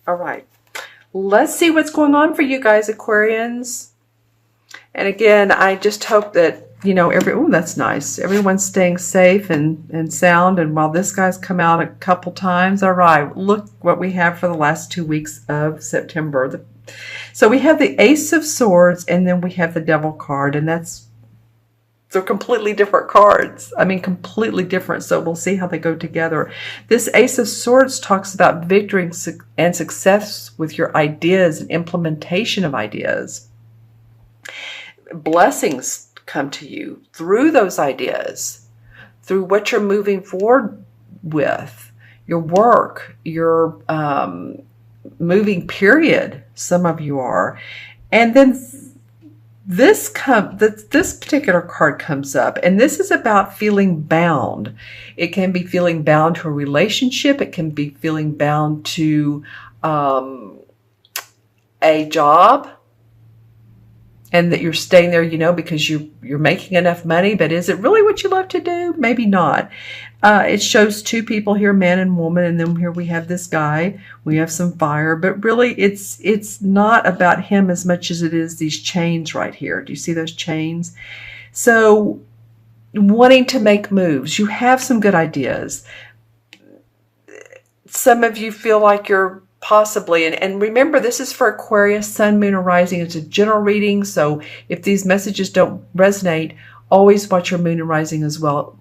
All right. Let's see what's going on for you guys, Aquarians. And again, I just hope that, oh, that's nice. Everyone's staying safe and sound. And while this guy's come out a couple times, all right, look what we have for the last 2 weeks of September. So we have the Ace of Swords, and then we have the Devil card, and they're completely different cards. I mean, completely different. So we'll see how they go together. This Ace of Swords talks about victory and success with your ideas and implementation of ideas. Blessings come to you through those ideas, through what you're moving forward with, your work, your moving period. Some of you are. And then this particular card comes up, and this is about feeling bound. It can be feeling bound to a relationship. It can be feeling bound to a job, and that you're staying there, because you're making enough money. But is it really what you love to do? Maybe not. It shows two people here, man and woman, and then here we have this guy. We have some fire, but really it's not about him as much as it is these chains right here. Do you see those chains? So wanting to make moves. You have some good ideas. Some of you feel like you're possibly, and remember, this is for Aquarius, Sun, Moon, or Rising. It's a general reading, so if these messages don't resonate, always watch your Moon and Rising as well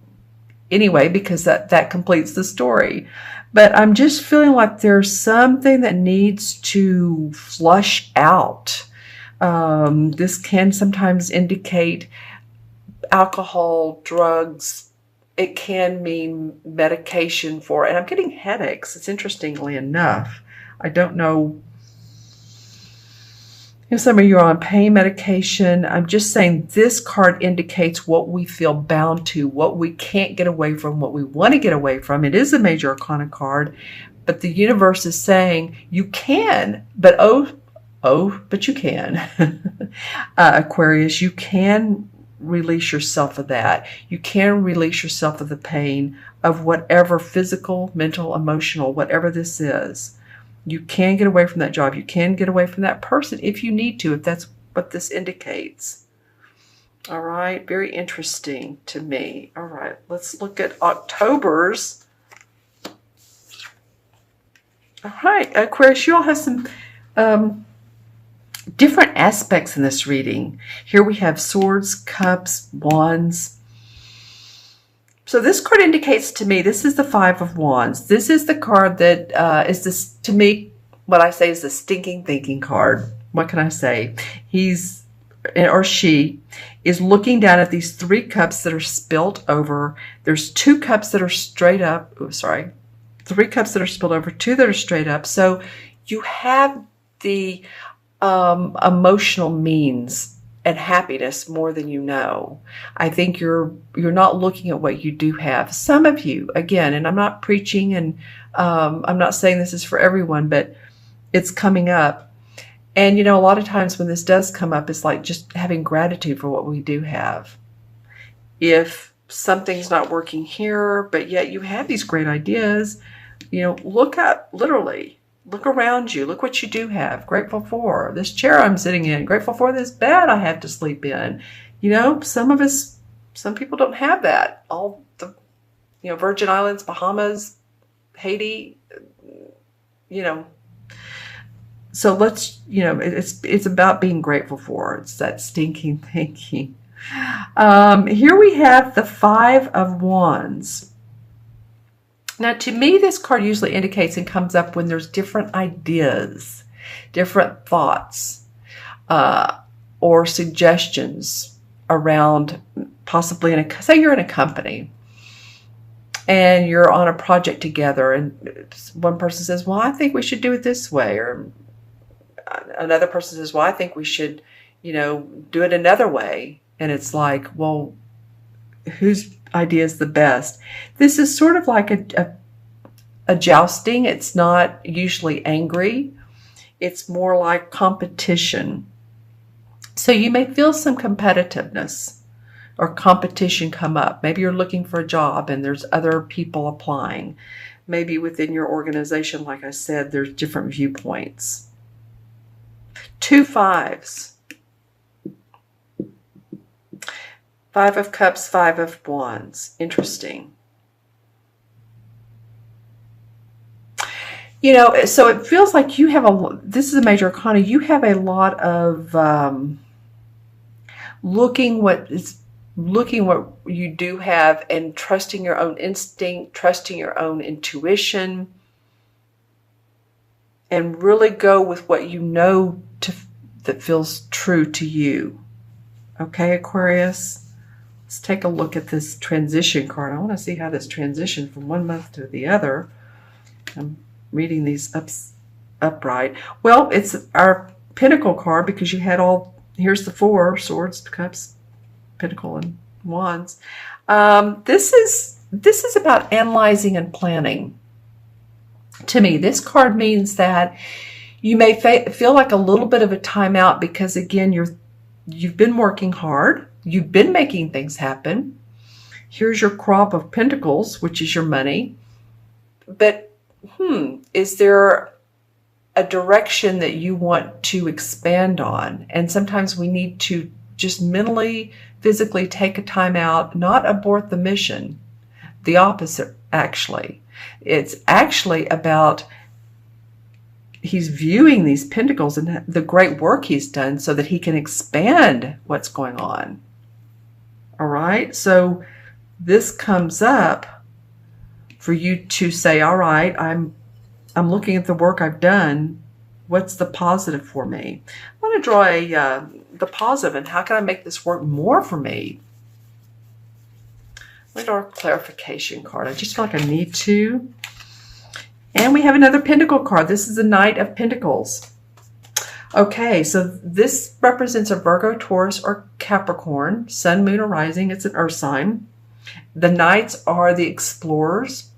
anyway, because that completes the story. But I'm just feeling like there's something that needs to flush out. This can sometimes indicate alcohol, drugs. It can mean medication for, and I'm getting headaches. It's interestingly enough. I don't know if some of you are on pain medication. I'm just saying this card indicates what we feel bound to, what we can't get away from, what we want to get away from. It is a major arcana card, but the universe is saying you can, but but you can. Aquarius, you can release yourself of that. You can release yourself of the pain of whatever physical, mental, emotional, whatever this is. You can get away from that job. You can get away from that person if you need to, if that's what this indicates. All right, very interesting to me. All right, let's look at October's. All right, Aquarius, you all have some different aspects in this reading. Here we have swords, cups, wands. So this card indicates to me, this is the Five of Wands. This is the card that is this, to me, what I say is the stinking thinking card. What can I say? He's, or she, is looking down at these 3 cups that are spilt over. There's 2 cups that are straight up. Oh, sorry. 3 cups that are spilled over, 2 that are straight up. So you have the emotional means and happiness more than you know. I think you're not looking at what you do have. Some of you, again, and I'm not preaching, and I'm not saying this is for everyone, but it's coming up. And a lot of times when this does come up, it's like just having gratitude for what we do have. If something's not working here, but yet you have these great ideas, look up, literally. Look around you. Look what you do have. Grateful for this chair I'm sitting in. Grateful for this bed I have to sleep in. Some people don't have that. All the, Virgin Islands, Bahamas, Haiti, So let's, it's about being grateful for. It's that stinking thinking. Here we have the Five of Wands. Now, to me, this card usually indicates and comes up when there's different ideas, different thoughts, or suggestions around possibly say you're in a company and you're on a project together, and one person says, well, I think we should do it this way, or another person says, well, I think we should, do it another way. And it's like, well, whose idea is the best? This is sort of like a jousting. It's not usually angry. It's more like competition. So you may feel some competitiveness or competition come up. Maybe you're looking for a job and there's other people applying. maybe within your organization, like I said, there's different viewpoints. 2 5s. 5 of Cups, 5 of Wands. Interesting. You know, so it feels like you have this is a major arcana, you have a lot of looking what you do have and trusting your own instinct, trusting your own intuition, and really go with what you know that feels true to you. Okay, Aquarius? Let's take a look at this transition card. I want to see how this transition from one month to the other. I'm reading these upright. Well, it's our Pentacle card because you had here's the 4 Swords, Cups, Pentacle, and Wands. This is about analyzing and planning. To me, this card means that you may feel like a little bit of a timeout because, again, you've been working hard. You've been making things happen. Here's your crop of pentacles, which is your money. But is there a direction that you want to expand on? And sometimes we need to just mentally, physically take a time out, not abort the mission. The opposite, actually. It's actually about he's viewing these pentacles and the great work he's done so that he can expand what's going on. All right? So this comes up for you to say, all right, I'm looking at the work I've done. What's the positive for me? I want to draw the positive, and how can I make this work more for me? Let me draw a clarification card. I just feel like I need to. And we have another Pentacle card. This is the Knight of Pentacles. Okay, so this represents a Virgo, Taurus, or Capricorn, Sun, Moon, or Rising. It's an Earth sign. The Knights are the explorers.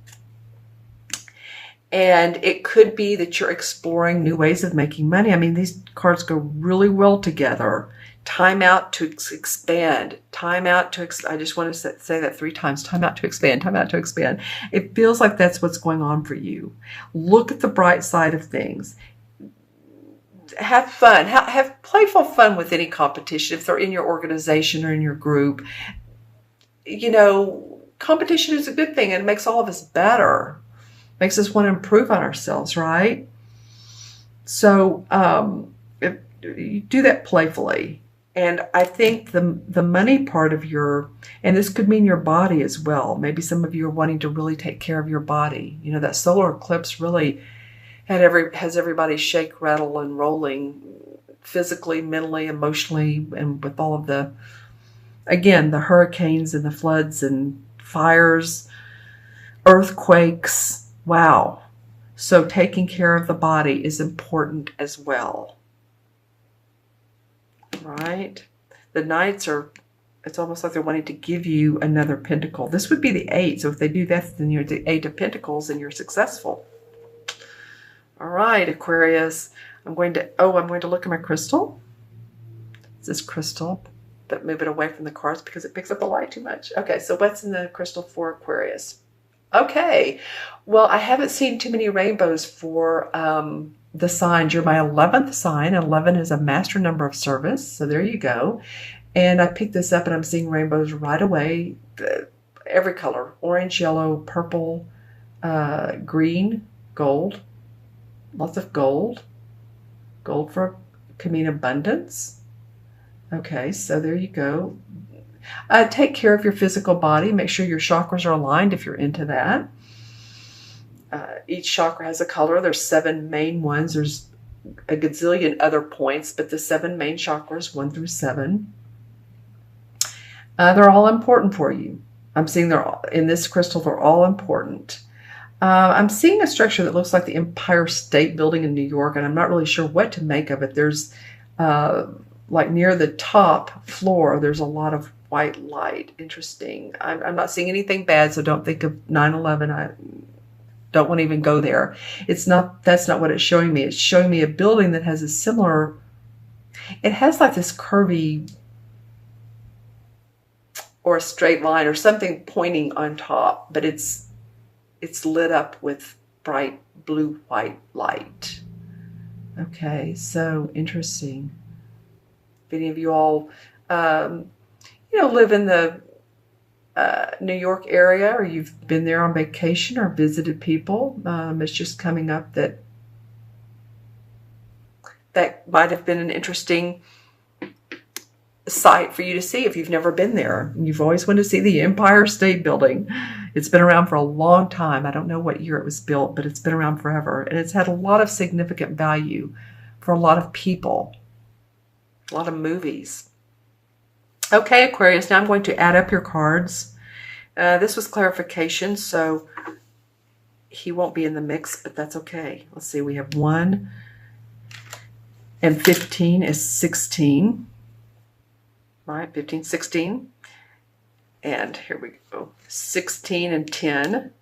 And it could be that you're exploring new ways of making money. I mean, these cards go really well together. Time out to expand. Time out to I just want to say that 3 times. Time out to expand. Time out to expand. It feels like that's what's going on for you. Look at the bright side of things. Have fun. Have playful fun with any competition. If they're in your organization or in your group, you know, competition is a good thing. And it makes all of us better. Makes us want to improve on ourselves, right? So if you do that playfully. And I think the money part of and this could mean your body as well. Maybe some of you are wanting to really take care of your body. You know, that solar eclipse really has everybody shake, rattle, and rolling physically, mentally, emotionally, and with all of the hurricanes and the floods and fires, earthquakes. Wow. So taking care of the body is important as well. Right? The Knights it's almost like they're wanting to give you another pentacle. This would be the 8. So if they do that, then you're the 8 of Pentacles and you're successful. All right, Aquarius. I'm going to look at my crystal. It's this crystal, but move it away from the cards because it picks up the light too much. Okay, so what's in the crystal for Aquarius? Okay, well, I haven't seen too many rainbows for the signs. You're my 11th sign. 11 is a master number of service, so there you go. And I picked this up and I'm seeing rainbows right away. Every color, orange, yellow, purple, green, gold. Lots of gold. Gold can mean abundance. Okay, so there you go. Take care of your physical body. Make sure your chakras are aligned if you're into that. Each chakra has a color. There's 7 main ones. There's a gazillion other points, but the 7 main chakras, 1 through 7, they're all important for you. I'm seeing in this crystal, they're all important. I'm seeing a structure that looks like the Empire State Building in New York, and I'm not really sure what to make of it. There's like near the top floor, there's a lot of white light. Interesting. I'm not seeing anything bad, so don't think of 9/11. I don't want to even go there. That's not what it's showing me. It's showing me a building that has it has like this curvy or a straight line or something pointing on top, but it's it's lit up with bright blue-white light. Okay, so interesting. If any of you all, live in the New York area, or you've been there on vacation or visited people, it's just coming up that might have been an interesting site for you to see if you've never been there. You've always wanted to see the Empire State Building. It's been around for a long time. I don't know what year it was built, but it's been around forever. And it's had a lot of significant value for a lot of people, a lot of movies. Okay, Aquarius, now I'm going to add up your cards. This was clarification, so he won't be in the mix, but that's okay. Let's see, we have 1 and 15 is 16. All right, 15, 16. And here we go. 16 and 10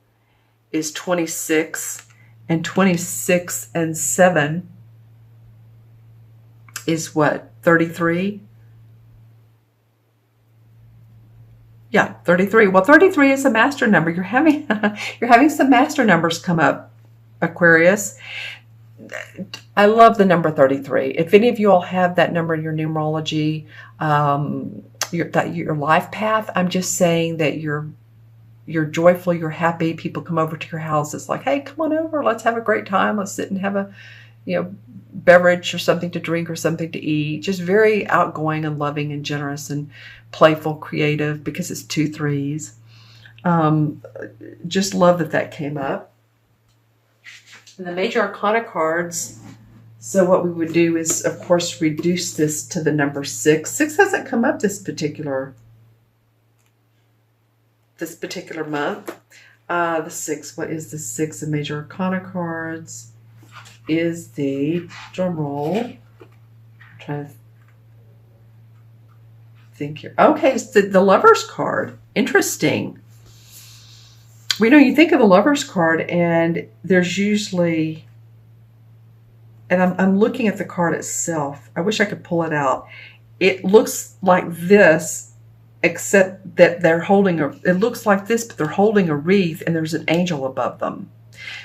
is 26. And 26 and 7 is what? 33? Yeah, 33. Well, 33 is a master number. You're having some master numbers come up, Aquarius. I love the number 33. If any of you all have that number in your numerology, your life path, I'm just saying that you're joyful, you're happy. People come over to your house. It's like, hey, come on over. Let's have a great time. Let's sit and have a, beverage or something to drink or something to eat. Just very outgoing and loving and generous and playful, creative, because it's 2 3s. Just love that came up. And the major arcana cards, so what we would do is, of course, reduce this to the number 6. 6 hasn't come up this particular month. The 6, what is the 6 of major arcana cards? Is the, drum roll, I'm trying to think here. Okay, it's the Lover's card. Interesting. You think of the Lover's card, and there's usually, and I'm looking at the card itself. I wish I could pull it out. It looks like this, except that they're holding it looks like this, but they're holding a wreath, and there's an angel above them.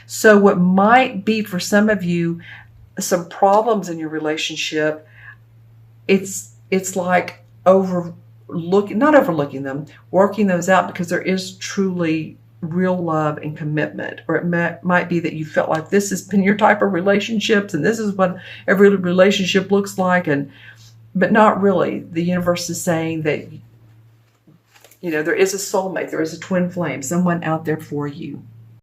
So what might be for some of you some problems in your relationship, it's like not overlooking them, working those out, because there is truly real love and commitment. Or it might be that you felt like this has been your type of relationships, and this is what every relationship looks like, but not really. The universe is saying that there is a soulmate, there is a twin flame, someone out there for you.